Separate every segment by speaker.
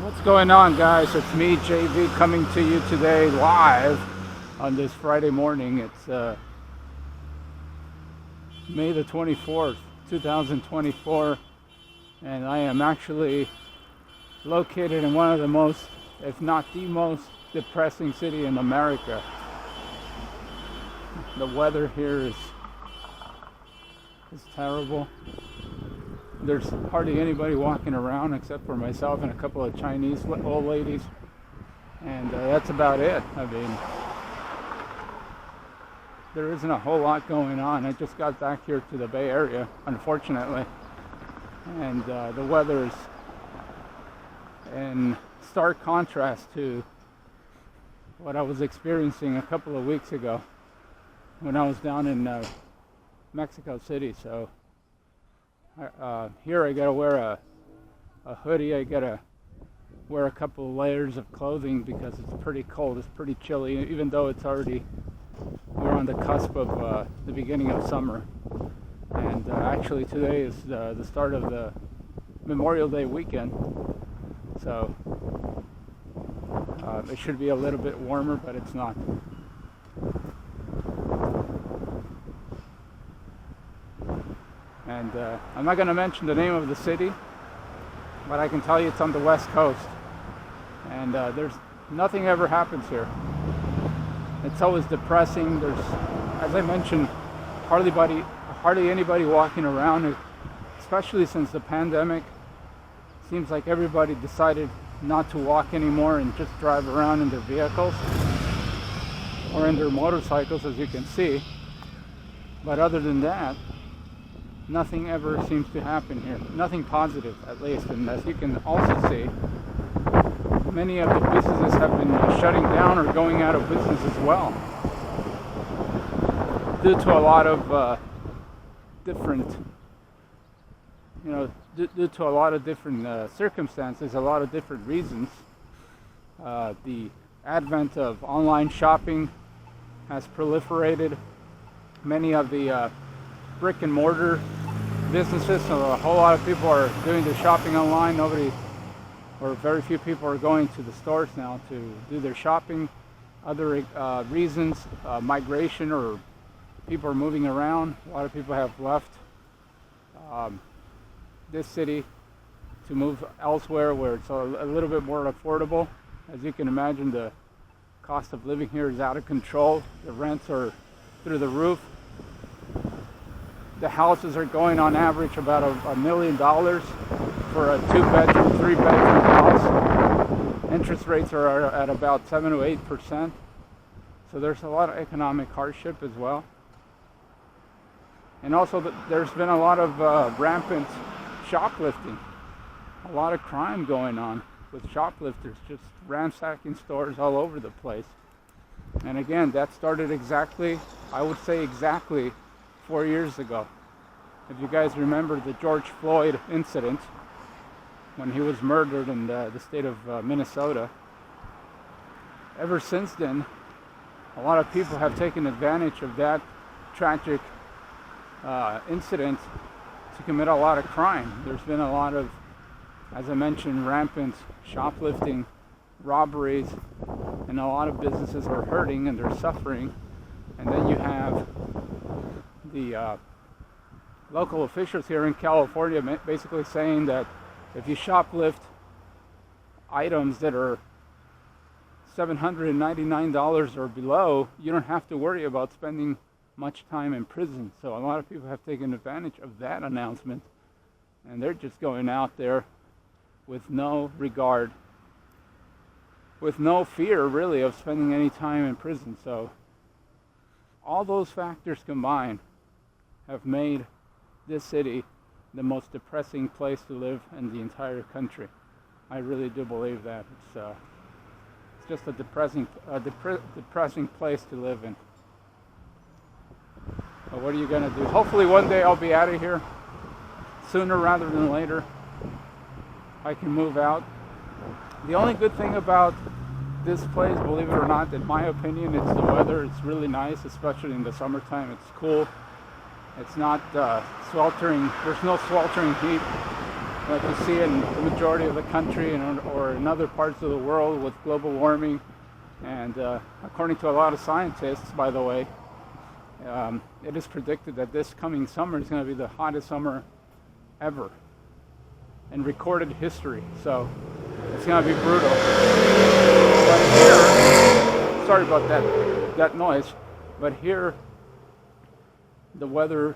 Speaker 1: What's going on, guys? It's me, JV, coming to you today live on this Friday morning. It's May the 24th, 2024, and I am actually located in one of the most, if not the most, depressing city in America. The weather here is terrible. There's hardly anybody walking around except for myself and a couple of Chinese old ladies, and that's about it. I mean, there isn't a whole lot going on. I just got back here to the Bay Area, unfortunately, and the weather is in stark contrast to what I was experiencing a couple of weeks ago when I was down in Mexico City. So here I gotta wear a hoodie. I gotta wear a couple of layers of clothing because it's pretty cold. It's pretty chilly, even though we're on the cusp of the beginning of summer. And actually today is the start of the Memorial Day weekend. So it should be a little bit warmer, but it's not. And I'm not going to mention the name of the city, but I can tell you it's on the West Coast. And there's nothing ever happens here. It's always depressing. There's, as I mentioned, hardly anybody walking around, especially since the pandemic. Seems like everybody decided not to walk anymore and just drive around in their vehicles or in their motorcycles, as you can see. But other than that, nothing ever seems to happen here. Nothing positive, at least. And as you can also see, many of the businesses have been shutting down or going out of business as well, due to a lot of different circumstances, a lot of different reasons. The advent of online shopping has proliferated. Many of the brick and mortar businesses, so a whole lot of people are doing their shopping online. Very few people are going to the stores now to do their shopping. Other reasons, migration, or people are moving around. A lot of people have left this city to move elsewhere where it's a little bit more affordable. As you can imagine, the cost of living here is out of control. The rents are through the roof. The houses are going on average about $1 million for a 2-bedroom, 3-bedroom house. Interest rates are at about 7 to 8%. So there's a lot of economic hardship as well. And also there's been a lot of rampant shoplifting. A lot of crime going on with shoplifters just ransacking stores all over the place. And again, that started exactly 4 years ago. If you guys remember the George Floyd incident, when he was murdered in the state of Minnesota, ever since then, a lot of people have taken advantage of that tragic incident to commit a lot of crime. There's been a lot of, as I mentioned, rampant shoplifting, robberies, and a lot of businesses are hurting and they're suffering. And then you have the local officials here in California basically saying that if you shoplift items that are $799 or below, you don't have to worry about spending much time in prison. So a lot of people have taken advantage of that announcement, and they're just going out there with no regard, with no fear really of spending any time in prison. So all those factors combined have made this city the most depressing place to live in the entire country. I really do believe that. It's just a depressing place to live in. But what are you gonna do? Hopefully one day I'll be out of here sooner rather than later. I can move out. The only good thing about this place, believe it or not, in my opinion, it's the weather. It's really nice, especially in the summertime. It's cool. It's not sweltering. There's no sweltering heat. like you see in the majority of the country or in other parts of the world with global warming. And according to a lot of scientists, by the way, it is predicted that this coming summer is going to be the hottest summer ever in recorded history. So it's going to be brutal. But here, sorry about that noise, but here the weather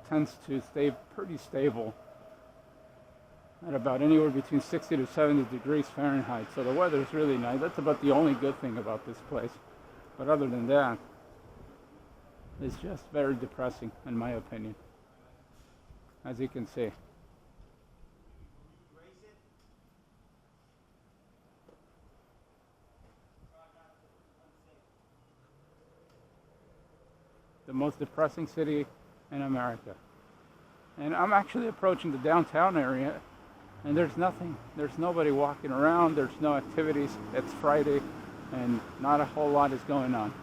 Speaker 1: tends to stay pretty stable at about anywhere between 60 to 70 degrees Fahrenheit. So the weather is really nice. That's about the only good thing about this place. But other than that, it's just very depressing, in my opinion, as you can see. The most depressing city in America. And I'm actually approaching the downtown area, and there's nothing. There's nobody walking around. There's no activities. It's Friday, and not a whole lot is going on.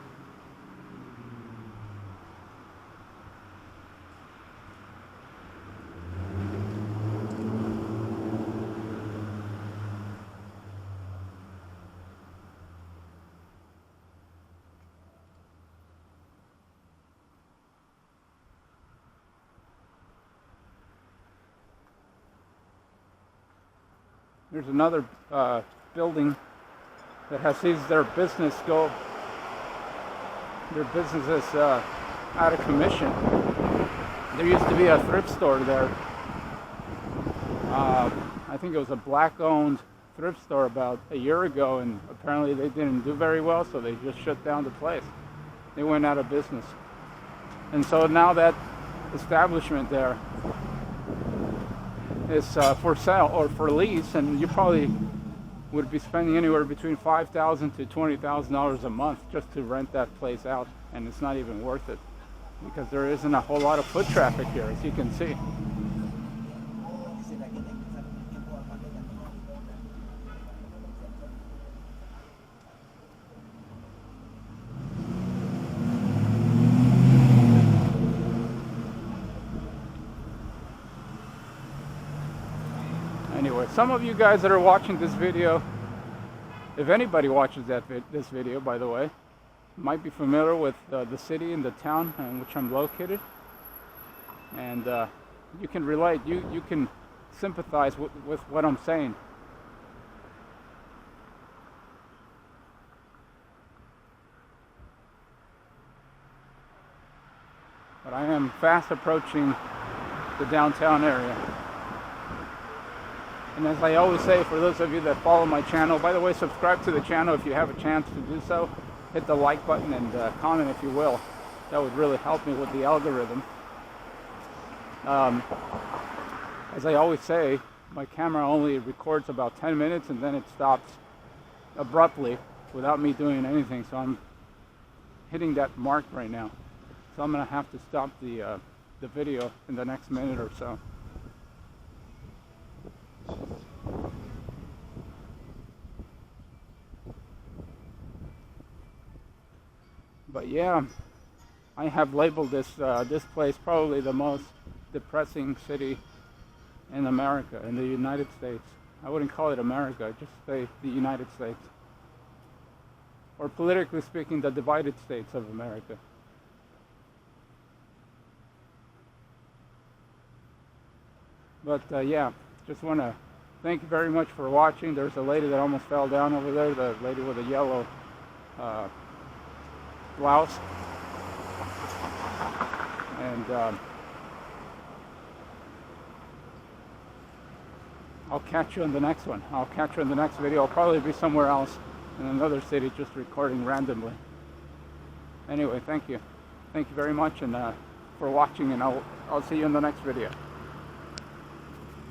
Speaker 1: There's another building that has sees their business go. Their business is out of commission. There used to be a thrift store there. I think it was a black-owned thrift store about a year ago, and apparently they didn't do very well, so they just shut down the place. They went out of business. And so now that establishment there is for sale or for lease, and you probably would be spending anywhere between $5,000 to $20,000 a month just to rent that place out, and it's not even worth it because there isn't a whole lot of foot traffic here, as you can see. Anyway, some of you guys that are watching this video, if anybody watches this video, by the way, might be familiar with the city and the town in which I'm located, and you can relate. You can sympathize with what I'm saying. But I am fast approaching the downtown area. And as I always say, for those of you that follow my channel, by the way, subscribe to the channel if you have a chance to do so. Hit the like button and comment if you will. That would really help me with the algorithm. As I always say, my camera only records about 10 minutes and then it stops abruptly without me doing anything. So I'm hitting that mark right now. So I'm going to have to stop the video in the next minute or so. But yeah, I have labeled this place probably the most depressing city in America, in the United States. I wouldn't call it America, I'd just say the United States. Or politically speaking, the divided states of America. But yeah, just want to thank you very much for watching. There's a lady that almost fell down over there, the lady with a yellow blouse. And I'll catch you in the next one. I'll catch you in the next video. I'll probably be somewhere else in another city just recording randomly. Anyway, thank you. Thank you very much and for watching, and I'll see you in the next video.